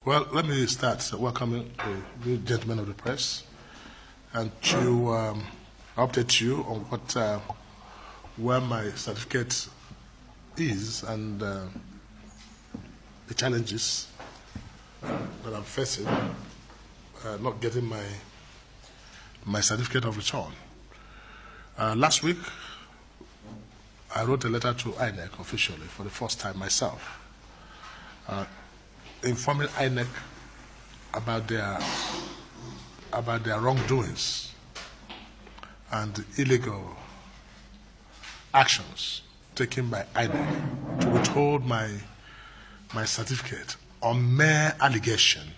Well, let me start welcoming the gentlemen of the press and to update you on where my certificate is and the challenges that I'm facing not getting my certificate of return. Last week, I wrote a letter to INEC officially for the first time myself, informing INEC about their wrongdoings and illegal actions taken by INEC to withhold my certificate on mere allegation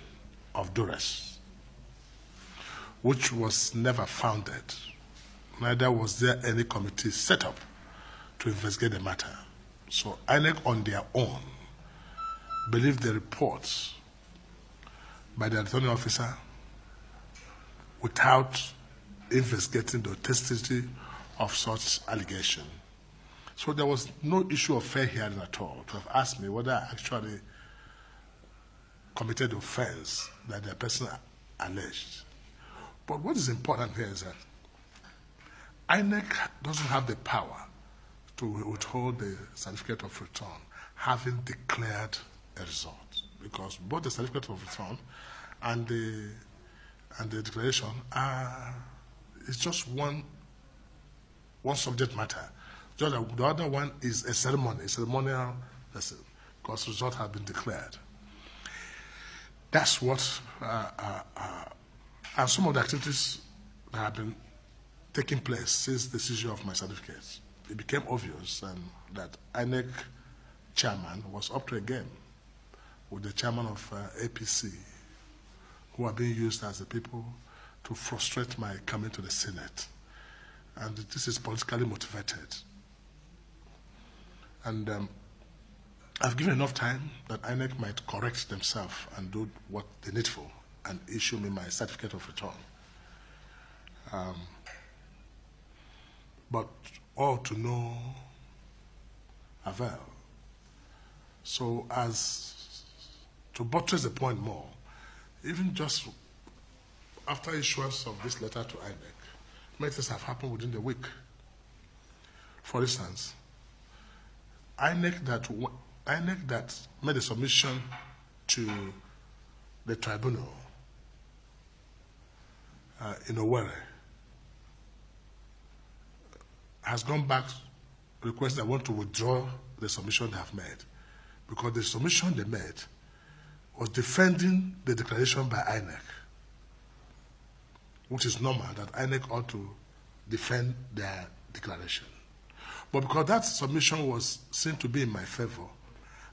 of duress, which was never founded. Neither was there any committee set up to investigate the matter. So INEC on their own believed the reports by the returning officer without investigating the authenticity of such allegation. So there was no issue of fair hearing at all to have asked me whether I actually committed the offense that the person alleged. But what is important here is that INEC doesn't have the power to withhold the certificate of return, having declared a result, because both the certificate of return and the declaration is just one subject matter. Just the other one is a ceremonial lesson, because the result has been declared. That's what, and some of the activities that have been taking place since the seizure of my certificates, it became obvious that INEC chairman was up to a game with the chairman of APC, who are being used as the people to frustrate my coming to the Senate. And this is politically motivated. And I've given enough time that INEC might correct themselves and do what they needful and issue me my certificate of return. But all to no avail. So as to buttress the point more, even just after issuance of this letter to INEC, many things have happened within the week. For instance, INEC that made a submission to the tribunal in Owerri has gone back requesting I want to withdraw the submission they have made, because the submission they made was defending the declaration by INEC, which is normal that INEC ought to defend their declaration. But because that submission was seen to be in my favor,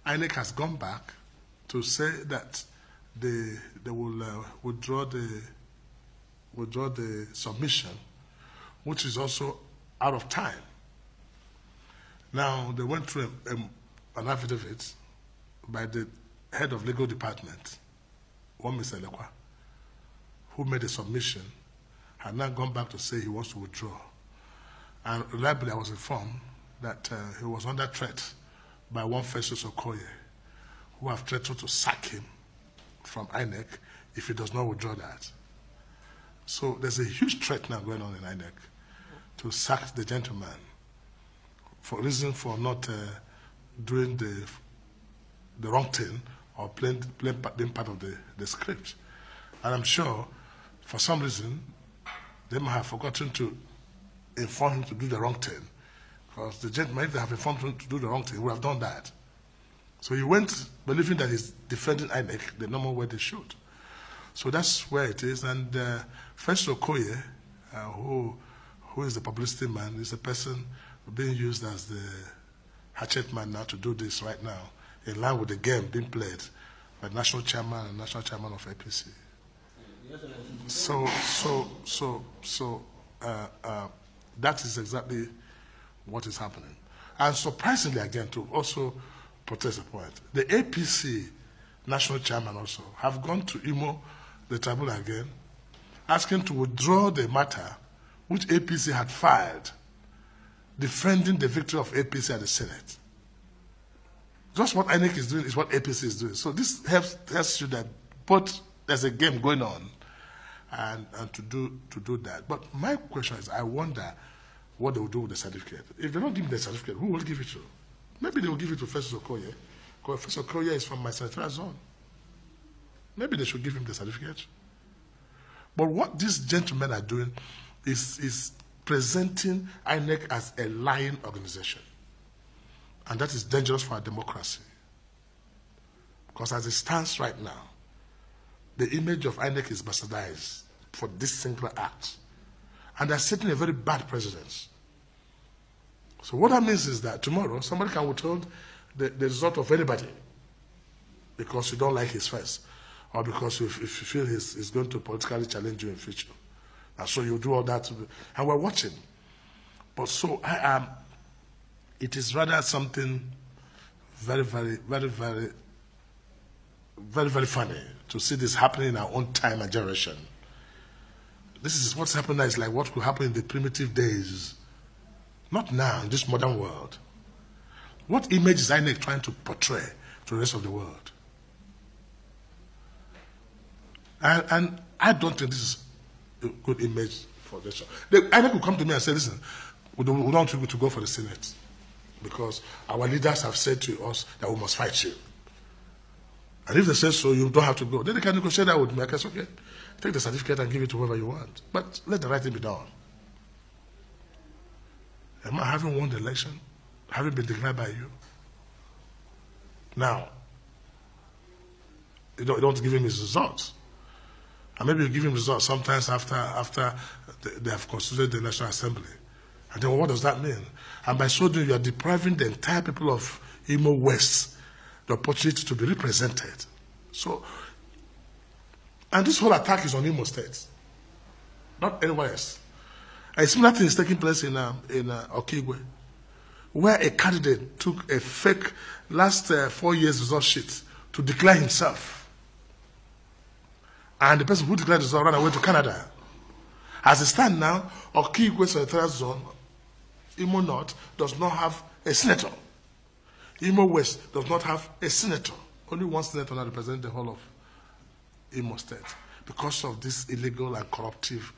INEC has gone back to say that they will withdraw the submission, which is also out of time. Now, they went through an affidavit by the head of legal department, one Mr. Lekwa, who made a submission, had now gone back to say he wants to withdraw. And reliably, I was informed that he was under threat by one Festus Okoye, who have threatened to sack him from INEC if he does not withdraw that. So there's a huge threat now going on in INEC to sack the gentleman for reason for not doing the wrong thing or being part of the script. And I'm sure, for some reason, they might have forgotten to inform him to do the wrong thing. Because the gentleman, if they have informed him to do the wrong thing, would have done that. So he went believing that he's defending INEC the normal way they should. So that's where it is. And Festus Okoye, who is the publicity man, is a person being used as the hatchet man now to do this right now, in line with the game being played by national chairman and national chairman of APC. So that is exactly what is happening. And surprisingly, again, to also protest the point, the APC national chairman also have gone to Imo, the tribunal again, asking to withdraw the matter which APC had filed defending the victory of APC at the Senate. Just what INEC is doing is what APC is doing. So this helps you that But there's a game going on, and to do that. But my question is, I wonder what they will do with the certificate. If they don't give me the certificate, who will give it to? Maybe they will give it to Festus Okoye, because Festus Okoye is from my senatorial zone. Maybe they should give him the certificate. But what these gentlemen are doing is presenting INEC as a lying organization. And that is dangerous for our democracy. Because as it stands right now, the image of INEC is bastardized for this single act. And they're setting a very bad precedent. So what that means is that tomorrow, somebody can withhold the result of anybody because you don't like his face, or because if you feel he's going to politically challenge you in future. And so you do all that. And we're watching. But so it is rather something very, very, very, very, very, very funny to see this happening in our own time and generation. This is what's happening now is like what could happen in the primitive days. Not now, in this modern world. What image is INEC trying to portray to the rest of the world? And I don't think this is a good image for this. INEC will come to me and say, listen, we don't want you to go for the Senate because our leaders have said to us that we must fight you. And if they say so, you don't have to go. Then they can negotiate that with me. I can say, okay, take the certificate and give it to whoever you want. But let the right thing be done. Am I having won the election? Having been declared by you? Now, you don't give him his results. And maybe you give him results sometimes after they have constituted the National Assembly. And then what does that mean? And by so doing, you are depriving the entire people of Imo West the opportunity to be represented. So, and this whole attack is on Imo State, not anywhere else. A similar thing is taking place in Okigwe, where a candidate took a fake last 4 years result sheet to declare himself. And the person who declared the result ran away to Canada. As it stands now, Okigwe Senatorial Zone, Imo North, does not have a senator. Imo West does not have a senator. Only one senator now represents the whole of Imo State because of this illegal and corruptive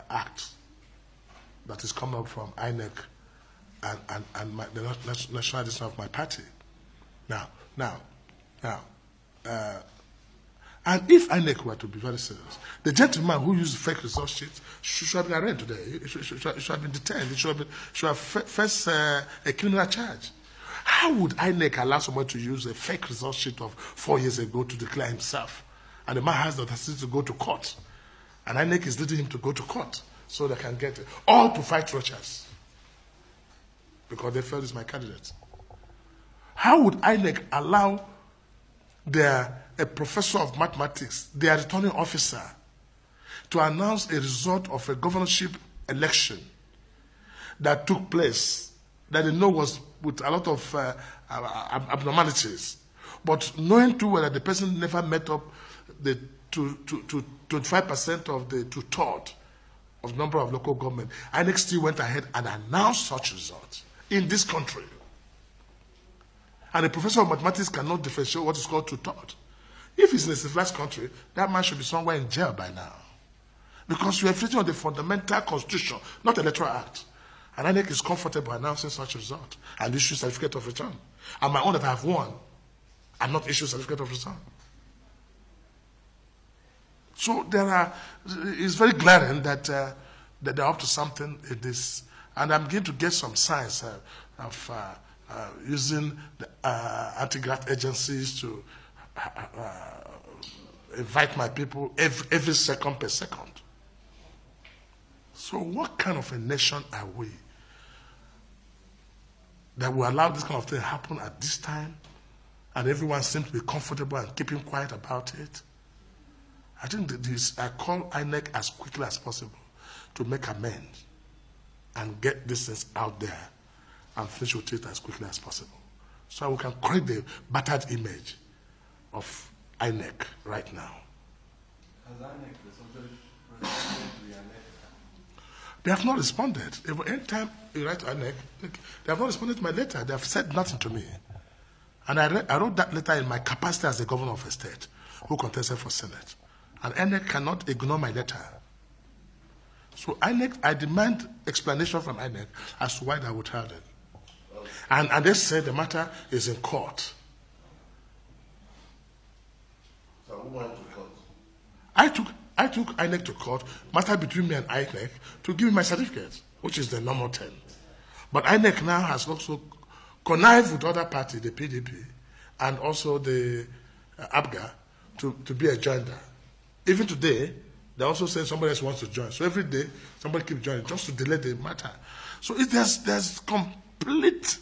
act that is coming up from INEC and the national edition of my party. And if INEC were to be very serious, the gentleman who used fake result sheets should have been arraigned today. He should have been detained. He should have faced a criminal charge. How would INEC allow someone to use a fake result sheet of 4 years ago to declare himself? And the man has the audacity to go to court. And INEC is leading him to go to court so they can get it. All to fight Rochas. Because they felt he's my candidate. How would INEC allow a professor of mathematics, their returning officer, to announce a result of a governorship election that took place, that they know was with a lot of abnormalities, but knowing too well that the person never met up to 25% of the two-thirds of the number of local government, INEC still went ahead and announced such results in this country. And a professor of mathematics cannot differentiate what is called two-thirds. If he's in a civilized country, that man should be somewhere in jail by now. Because you are infringing on the fundamental constitution, not the electoral act. And INEC is comfortable announcing such a result and issue certificate of return. And my own that I have won, I'm not issuing certificate of return. So it's very glaring that they're up to something in this. And I'm beginning to get some signs of using the anti-graft agencies to invite my people every second per second. So what kind of a nation are we that will allow this kind of thing to happen at this time and everyone seems to be comfortable and keeping quiet about it? I think that I call INEC as quickly as possible to make amends and get this things out there and finish with it as quickly as possible. So we can correct the battered image of INEC right now. Has INEC responded to your letter? They have not responded. Anytime you write to INEC, they have not responded to my letter. They have said nothing to me. And I wrote that letter in my capacity as the governor of a state. who contested for Senate. And INEC cannot ignore my letter. So INEC, I demand explanation from INEC as to why they withheld it. And they said the matter is in court. So who went to court? I took INEC to court, matter between me and INEC, to give me my certificate, which is the normal thing. But INEC now has also connived with other parties, the PDP, and also the ABGA, to be a joiner. Even today, they also say somebody else wants to join. So every day, somebody keeps joining just to delay the matter. So there's complete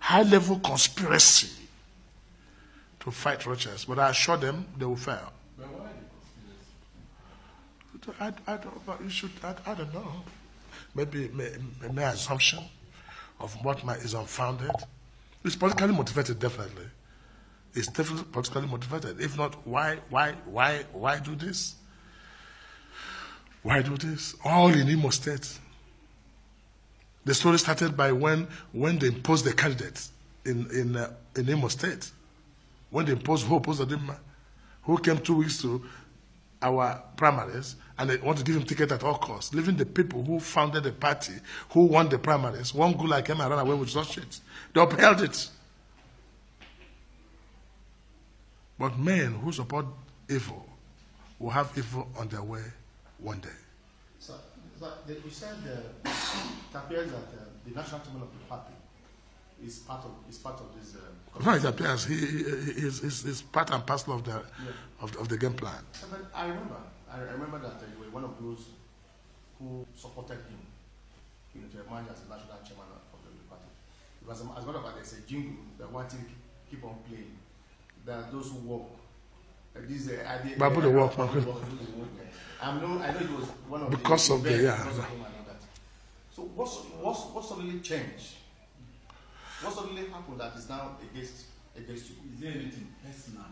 high-level conspiracy to fight Rochas. But I assure them they will fail. But why the conspiracy? I don't know. Maybe my assumption of what is unfounded. It's politically motivated, definitely. It's definitely politically motivated. If not, why do this? Why do this? All in Imo State. The story started by when they imposed the candidates in Imo State. When they imposed who came 2 weeks to our primaries, and they want to give him ticket at all costs, leaving the people who founded the party, who won the primaries. One Gula came and ran away with such shit. They upheld it. But men who support evil will have evil on their way one day. So you said it appears that the national chairman of the party is part of this. No, it appears he's part and parcel of the game plan. But I remember that you were one of those who supported him, to emerge as the national chairman of the party. Because as a matter of fact, there's a jingle that one thing keep on playing. That those who walk, Babu the walk, I know it was one of because of the So what suddenly changed? What suddenly happened that is now against you? Is there anything personal?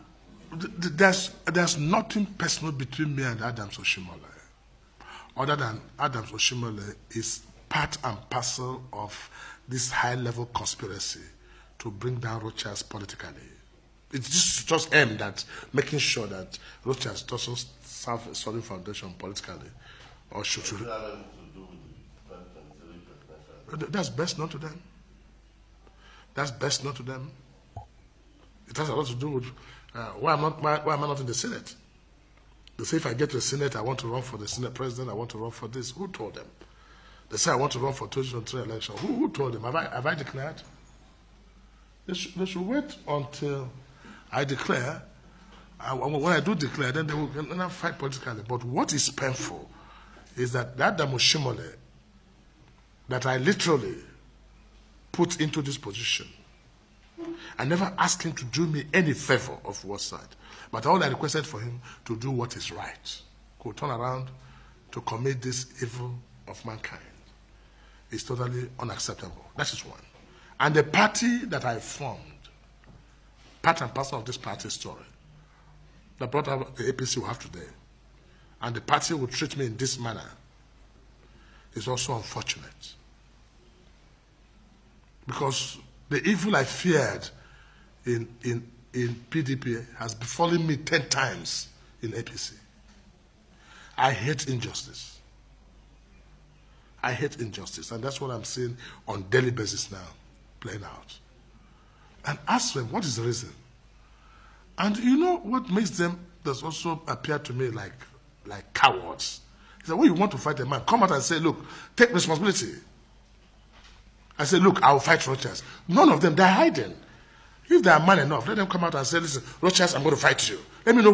There's nothing personal between me and Adams Oshimole. Other than Adams Oshimole is part and parcel of this high-level conspiracy to bring down Rochas politically. It's just aimed at making sure that Rochas doesn't serve a solid foundation politically. Or should that's best known to them. That's best known to them. It has a lot to do with why am I not in the Senate? They say if I get to the Senate, I want to run for the Senate president, I want to run for this. Who told them? They say I want to run for 2023 election. Who told them? Have I declared? They should wait until I declare. When I do declare, then they will fight politically. But what is painful is that Adam Oshimole, that I literally put into this position, I never asked him to do me any favor of what side. But all I requested for him to do what is right, to turn around to commit this evil of mankind, is totally unacceptable. That is one. And the party that I formed, part and parcel of this party story, that brought out the APC we have today, and the party will treat me in this manner, is also unfortunate. Because the evil I feared in PDP has befallen me 10 times in APC. I hate injustice. I hate injustice, and that's what I'm seeing on daily basis now, playing out. And ask them, what is the reason? And you know what makes them, does also appear to me like cowards. Is that when you want to fight a man, come out and say, look, take responsibility. I say, look, I'll fight Rochas. None of them, they're hiding. If they are man enough, let them come out and say, listen, Rochas, I'm going to fight you. Let me know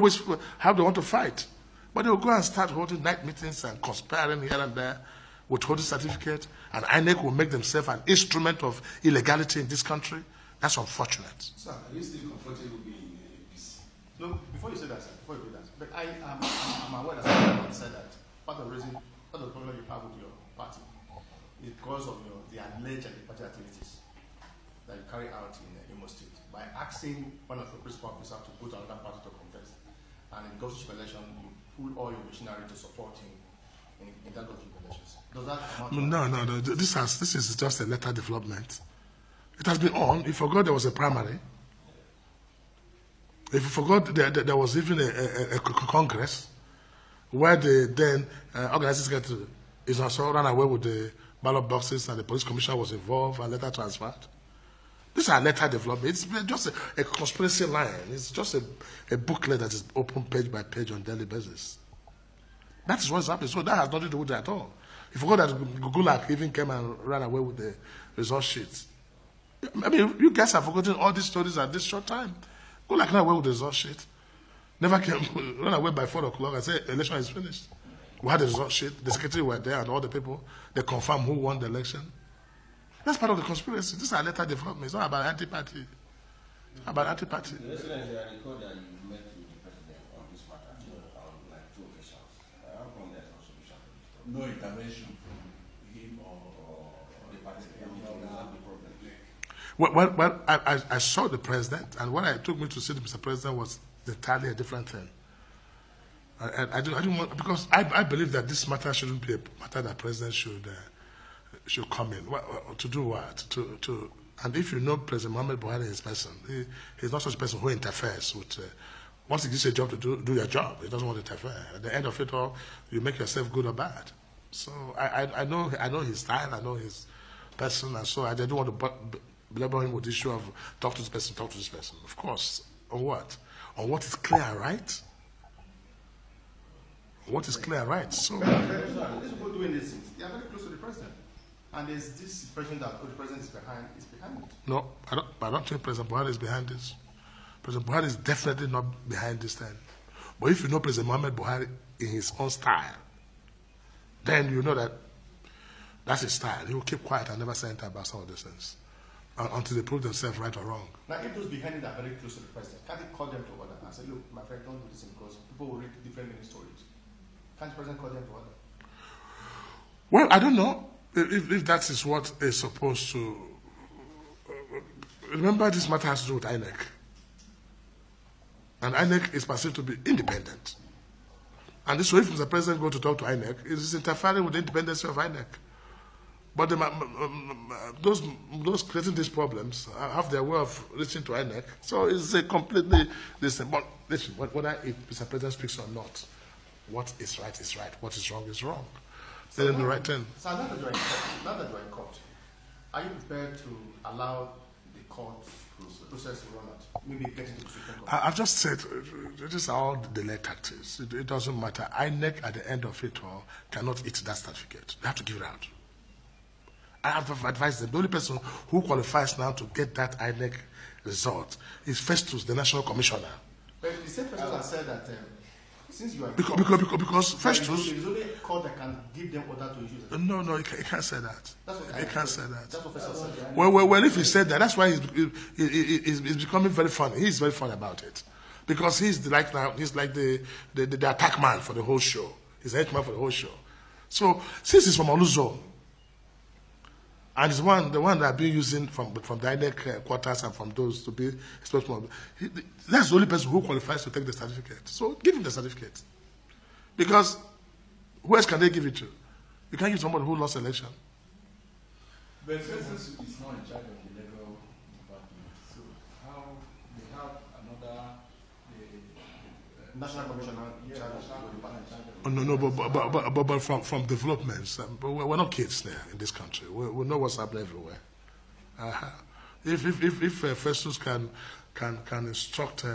how they want to fight. But they'll go and start holding night meetings and conspiring here and there, withholding certificate, and INEC will make themselves an instrument of illegality in this country. That's unfortunate. Sir, are you still comfortable being in this? No, before you say that, sir, before you do that, but I'm aware that someone said that part of the problem you have with your party is because of the alleged and party activities that you carry out in Imo State by asking one of your principal officers to put another party to contest. And in governorship election, you pull all your machinery to support him in that governorship elections. Does that amount No. This is just a later development. It has been on. You forgot there was a primary. If you forgot, there was even a Congress where the then organizing secretary is also ran away with the ballot boxes and the police commissioner was involved and later transferred. These are later developments. It's just a conspiracy line. It's just a booklet that is open page by page on a daily basis. That is what's happening. So that has nothing to do with it at all. You forgot that Gulak even came and ran away with the result sheets. I mean, you guys have forgotten all these stories at this short time. Gulak ran away with the result sheet. Never came, ran away by 4 o'clock and said, election is finished. We had the result sheet. The secretary were there and all the people. They confirmed who won the election. That's part of the conspiracy. These are later developments. It's not about anti-party. It's about anti-party. The Excellency, I recall that you met with the president on this matter on like 2 occasions. How come there's no solution? No intervention from him or the party. Well, I saw the president, and what took me to see the Mr. President was entirely a different thing. I didn't want, because I believe that this matter shouldn't be a matter that president should come in. To do what? And if you know President Muhammad Buhari, his person, he's not such a person who interferes with. Once he gives you a job to do your job, he doesn't want to interfere. At the end of it all, you make yourself good or bad. So I know his style, I know his person, and so I didn't want to belabor him with the issue of talk to this person, talk to this person. Of course, on what? On what is clear, right? What is clear, right? So these people doing these things, they are very close to the president. And there's this impression that the president is behind it. No, I don't think President Buhari is behind this. President Buhari is definitely not behind this thing. But if you know President Muhammad Buhari in his own style, then you know that that's his style. He will keep quiet and never say anything about some of these things until they prove themselves right or wrong. Now, if those behind it are very close to the president, can't he call them to order and say, look, my friend, don't do this because people will read different many stories? Can't the president call them to order? Well, I don't know if that is what is supposed to. Remember, this matter has to do with INEC. And INEC is perceived to be independent. And this way, if the president goes to talk to INEC, it is interfering with the independence of INEC. But those creating these problems have their way of reaching to INEC. So it's a completely listen. But listen, whether if Mr. President speaks or not, what is right is right. What is wrong is wrong. They didn't do the right thing. So now that you're in court, are you prepared to allow the court process to run out? Maybe get into the Supreme Court? I've just said these are all delay tactics. It doesn't matter. INEC at the end of it all cannot eat that certificate. They have to give it out. I have advised them. The only person who qualifies now to get that INEC result is Festus, the National Commissioner. But the same person has said that since you are because Festus, there is only a court that can give them order to issue it. No, he can't say that. He can't say that. That's what Festus said. Well, if he said that, that's why he's becoming very funny. He's very funny about it, because he's like the attack man for the whole show. He's the head man for the whole show. So since he's from Oluzo, and it's the one that I've been using from the INEC quarters and from those to be spokesman. That's the only person who qualifies to take the certificate. So give him the certificate. Because who else can they give it to? You can't give somebody who lost election. But Festus is not in charge of the legal department. So how they have another National Commissioner in charge of the legal department. But from developments, we're not kids there in this country. We know what's happening everywhere. If Festus can instruct,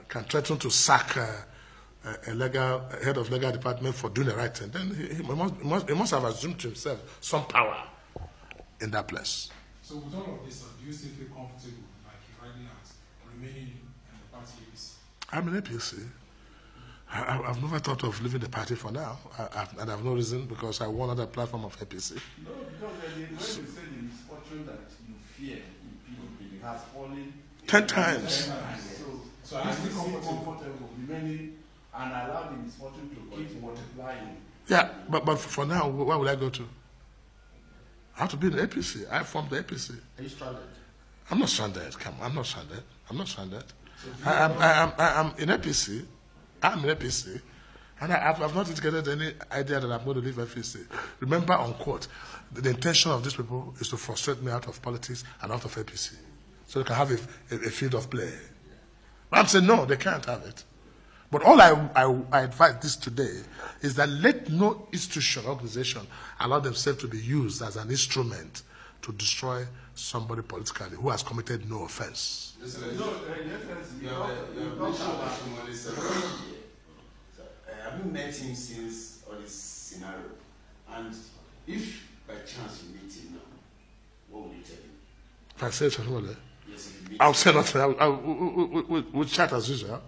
can threaten to sack a head of legal department for doing the right thing, then he must have assumed to himself some power in that place. So with all of this, do you still feel comfortable, like you rightly asked, remaining in the party APC? I'm in APC. I've never thought of leaving the party for now, and I have no reason because I want another platform of APC. No, because when you say the misfortune that you fear in PDP has fallen 10 times. So are you still comfortable remaining and allow the misfortune to keep multiplying? Yeah, but for now, where will I go to? I have to be in the APC. I formed the APC. Are you stranded? I'm not stranded. I'm not stranded. I'm not stranded. I'm in APC. I'm in APC, and I've not indicated any idea that I'm going to leave APC. Remember, on quote, the intention of these people is to frustrate me out of politics and out of APC. so they can have a field of play. But I'm saying, no, they can't have it. But all I advise this today is that let no institution, organization allow themselves to be used as an instrument to destroy somebody politically who has committed no offense. Have you met him since all this scenario? And if by chance you meet him now, what would you tell him? If I say something, Yes, if you meet I'll say nothing. We'll chat as usual.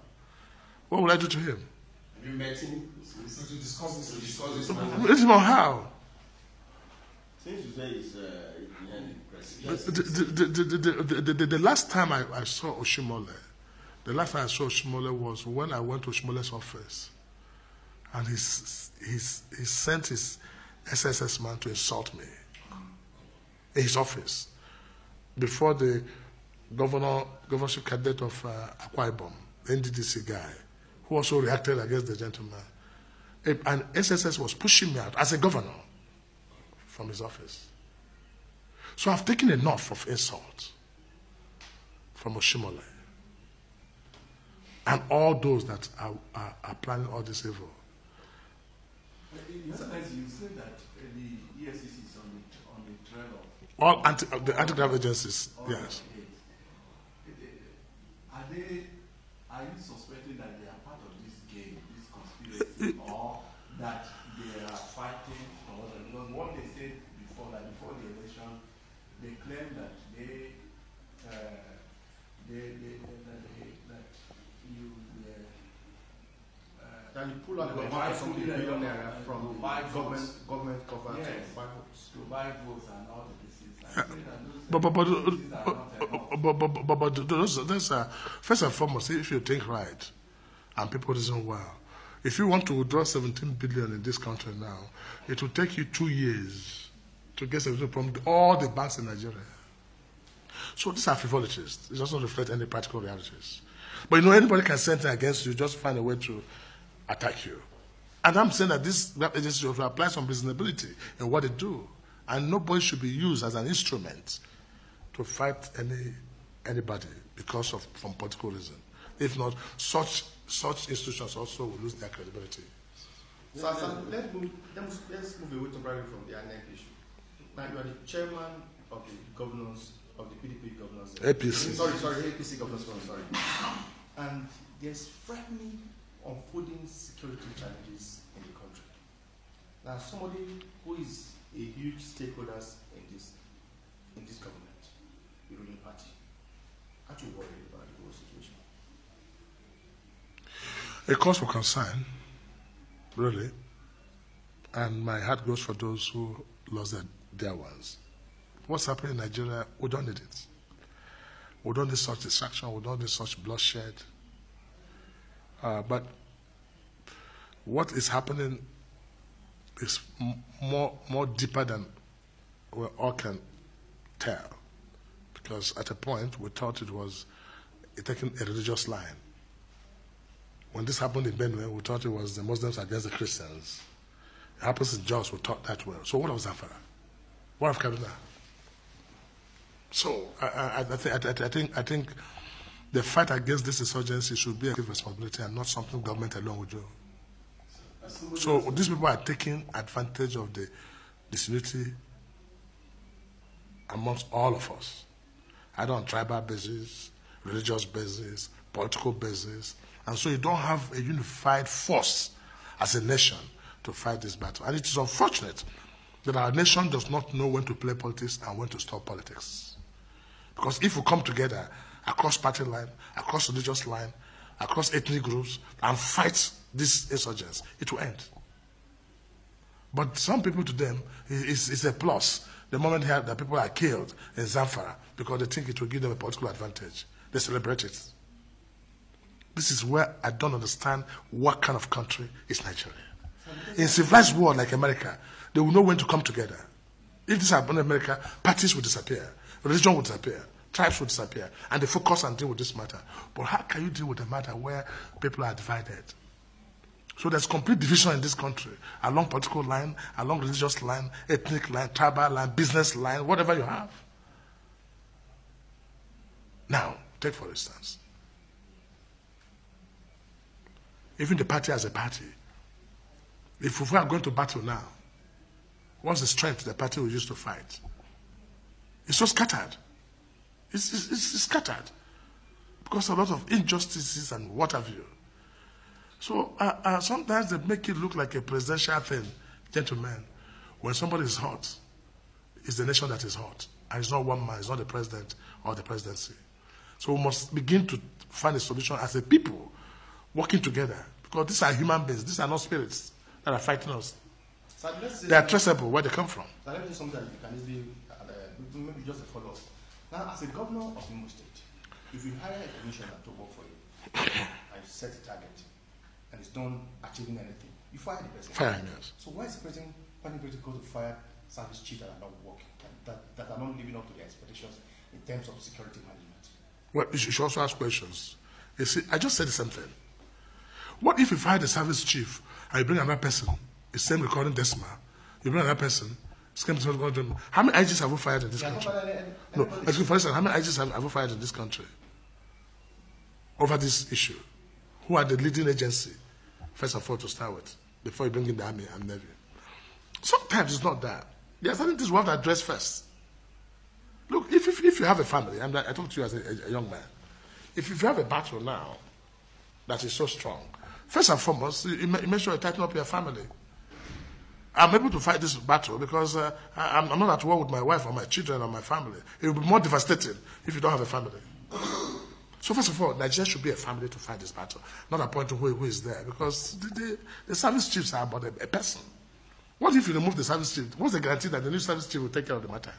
What would I do to him? Have you met him? So to discuss this. Let him know how. Since you say he's behind The last time I saw Oshimole, was when I went to Oshimole's office, and he sent his SSS man to insult me in his office before the governorship candidate of Akwa Ibom, the NDDC guy, who also reacted against the gentleman. And SSS was pushing me out as a governor from his office. So I've taken enough of insult from Oshimole and all those that are planning all this evil. In essence, you say that the EFCC is on the trail of All the anti-graft agencies, yes. Are you suspecting that they are part of this game, this conspiracy, or that they are fighting for others? Because what they said before, that before the election, they claimed that Then you pull out the amount of something billionaire from government cover yes, to buy votes. to buy votes and all the pieces. But those are, first and foremost, if you think right and people reason well, if you want to withdraw 17 billion in this country now, it will take you 2 years to get 17 from all the banks in Nigeria. So these are frivolities. It doesn't reflect any practical realities. But anybody can send it against you, just find a way to attack you. And I'm saying that this agency should apply some reasonability in what they do. And nobody should be used as an instrument to fight anybody because of from political reason. If not, such institutions also will lose their credibility. So let's move away temporarily from the INEC issue. Now you are the chairman of the governors of the PDP governors. APC. Sorry, APC governors. Sorry. And there's frightening, unfolding security challenges in the country. Now, somebody who is a huge stakeholder in this government, the ruling party, aren't you worried about the whole situation? A cause for concern, really. And my heart goes for those who lost their ones. What's happening in Nigeria, we don't need it. We don't need such distraction, we don't need such bloodshed. But what is happening is more deeper than we all can tell. Because at a point, we thought it was taking a religious line. When this happened in Benue, we thought it was the Muslims against the Christians. It happens in Jos, we thought that way. So what of Zamfara? What of Kaduna? So I think the fight against this insurgency should be a responsibility and not something government alone will do. So these people are taking advantage of the disunity amongst all of us, either on tribal basis, religious basis, political basis, and so you don't have a unified force as a nation to fight this battle. And it is unfortunate that our nation does not know when to play politics and when to stop politics. Because if we come together across party line, across religious line, across ethnic groups, and fight these insurgents, it will end. But some people, to them, it's a plus. The moment that people are killed in Zamfara because they think it will give them a political advantage, they celebrate it. This is where I don't understand what kind of country is Nigeria. In a civilized world like America, they will know when to come together. If this happened in America, parties will disappear, religion will disappear, tribes will disappear, and they focus and deal with this matter. But how can you deal with a matter where people are divided? So there's complete division in this country, along political line, along religious line, ethnic line, tribal line, business line, whatever you have. Now, take for instance, even the party as a party, if we are going to battle now, what's the strength the party will use to fight? It's so scattered. It's scattered because of a lot of injustices and what have you. So sometimes they make it look like a presidential thing, gentlemen. When somebody is hot, it's the nation that is hot. And it's not one man, it's not the president or the presidency. So we must begin to find a solution as a people, working together. Because these are human beings, these are not spirits that are fighting us. So they are traceable where they come from. So let me say something that you can easily, maybe just a follow-up. Now, as a governor of Imo State, if you hire a commissioner to work for you, and you set a target, and it's not achieving anything, you fire the person. Fire him, yes. So why is the president planning to go to fire service chiefs that are not working, that are not living up to their expectations in terms of security management? Well, you should also ask questions. You see, I just said the same thing. What if you fire the service chief and you bring another person, the same recording decimal, you bring another person, how many IGs have we fired in this country? No, for instance, how many IGs have we fired in this country over this issue? Who are the leading agency, first of all, to start with, before you bring in the army and navy? Sometimes it's not that. There are certain things we have to address first. Look, if you have a family, and I talk to you as a young man, if you have a battle now that is so strong, first and foremost, you make sure you tighten up your family. I'm able to fight this battle because I'm not at war with my wife or my children or my family. It will be more devastating if you don't have a family. So first of all, Nigeria should be a family to fight this battle, not appointing who is there, because the service chiefs are about a person. What if you remove the service chief? What's the guarantee that the new service chief will take care of the matter?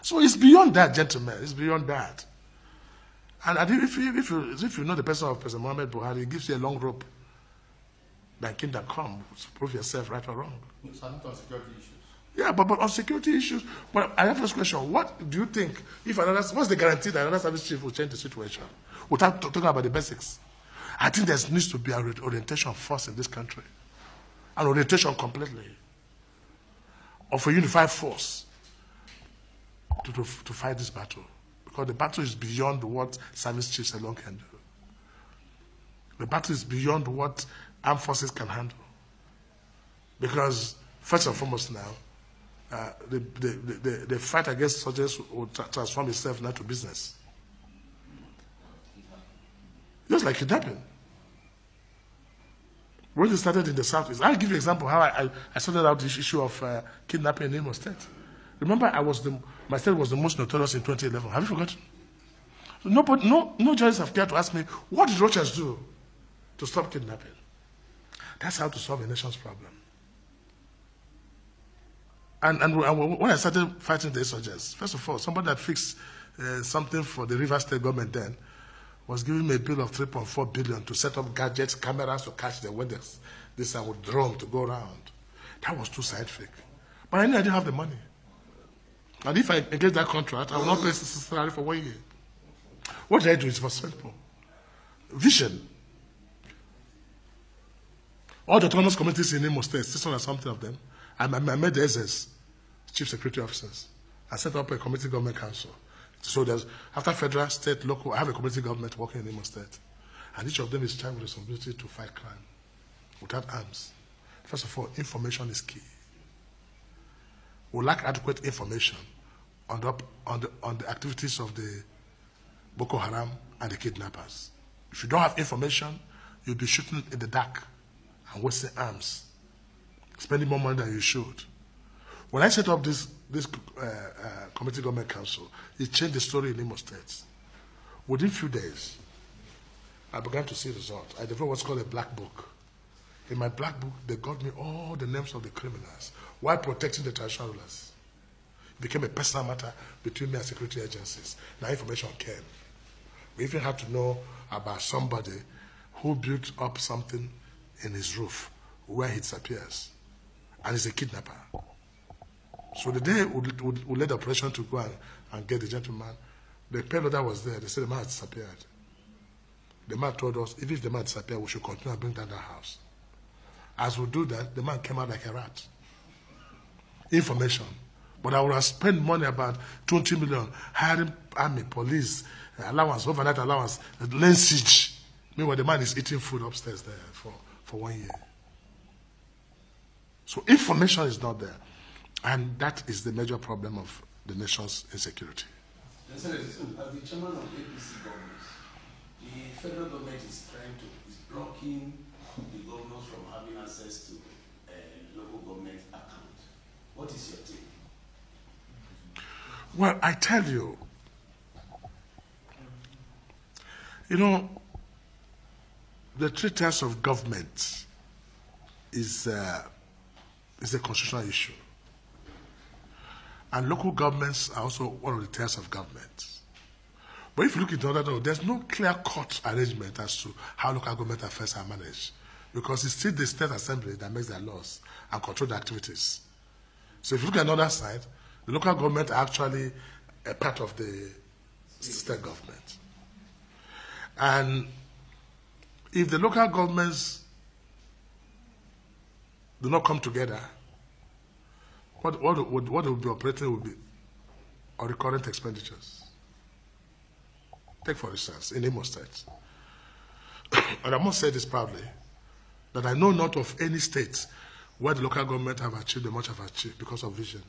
So it's beyond that, gentlemen. It's beyond that. And if you know the person of President Mohammed Buhari, he gives you a long rope. Like kingdom come, prove yourself right or wrong. So on security issues. Yeah, but on security issues. But I have this question: what do you think? What's the guarantee that another service chief will change the situation? Without talking about the basics, I think there needs to be an orientation first in this country, an orientation completely of a unified force to fight this battle, because the battle is beyond what service chiefs alone can do. The battle is beyond what armed forces can handle. Because, first and foremost now, the fight against soldiers will transform itself now to business. Just like kidnapping. When it started in the Southeast, I'll give you an example how I sorted out this issue of kidnapping in Imo State. Remember, my state was the most notorious in 2011. Have you forgotten? No judges have cared to ask me, what did Rochas do to stop kidnapping? That's how to solve a nation's problem. And when I started fighting the insurgents, first of all, somebody that fixed something for the Rivers State government then was giving me a bill of 3.4 billion to set up gadgets, cameras to catch them when this would drone to go around. That was too scientific. But I knew I didn't have the money. And if I get that contract, I will not pay salary for 1 year. What did I do? It was simple. Vision. All the autonomous communities in Imo State, 600 something of them, I made the SS, chief security officers, and set up a community government council. So there's, after federal, state, local, I have a community government working in Imo State. And each of them is charged with responsibility to fight crime without arms. First of all, information is key. We lack adequate information on the activities of the Boko Haram and the kidnappers. If you don't have information, you'll be shooting in the dark and wasting arms, spending more money than you should. When I set up this community government council, it changed the story in Imo State. Within a few days, I began to see results. I developed what's called a black book. In my black book, they got me all the names of the criminals while protecting the traditional rulers. It became a personal matter between me and security agencies. Now information came. We even had to know about somebody who built up something in his roof where he disappears. And he's a kidnapper. So the day we led the operation to go and get the gentleman, the payloader was there. They said the man had disappeared. The man told us, even if the man disappeared, we should continue and bring down the house. As we do that, the man came out like a rat. Information. But I would have spent money, about 20 million, hiring army, police, allowance, overnight allowance, land siege. Meanwhile, the man is eating food upstairs there for 1 year. So information is not there. And that is the major problem of the nation's insecurity. As the chairman of APC government, the federal government is blocking the governors from having access to local government account. What is your take? Well, I tell you, the 3 tiers of government is a constitutional issue. And local governments are also one of the tiers of government. But if you look into other, there's no clear-cut arrangement as to how local government affairs are managed. Because it's still the state assembly that makes their laws and control the activities. So if you look at another side, the local government are actually a part of the state government. And if the local governments do not come together, what will be operating will be on recurrent expenditures. Take for instance, in Imo State, and I must say this proudly, that I know not of any state where the local government have achieved the much have achieved because of vision.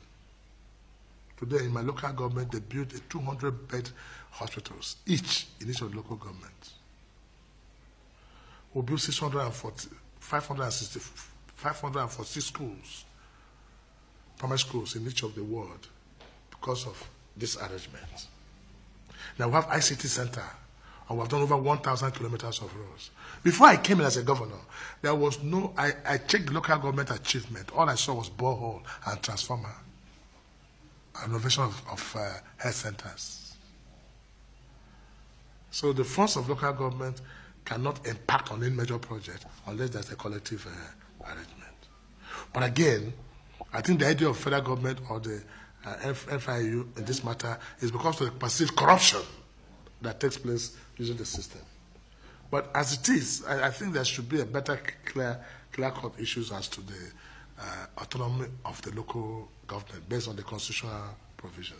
Today, in my local government, they built a 200-bed hospitals, each in each of the local governments. We built 540 schools, primary schools in each of the world because of this arrangement. Now we have ICT center, and we have done over 1,000 kilometers of roads. Before I came in as a governor, there was no, I checked the local government achievement. All I saw was borehole and transformer, and renovation of health centers. So the funds of local government cannot impact on any major project unless there's a collective arrangement. But again, I think the idea of federal government or the FIU in this matter is because of the perceived corruption that takes place using the system. But as it is, I think there should be a better clear-cut issues as to the autonomy of the local government based on the constitutional provision.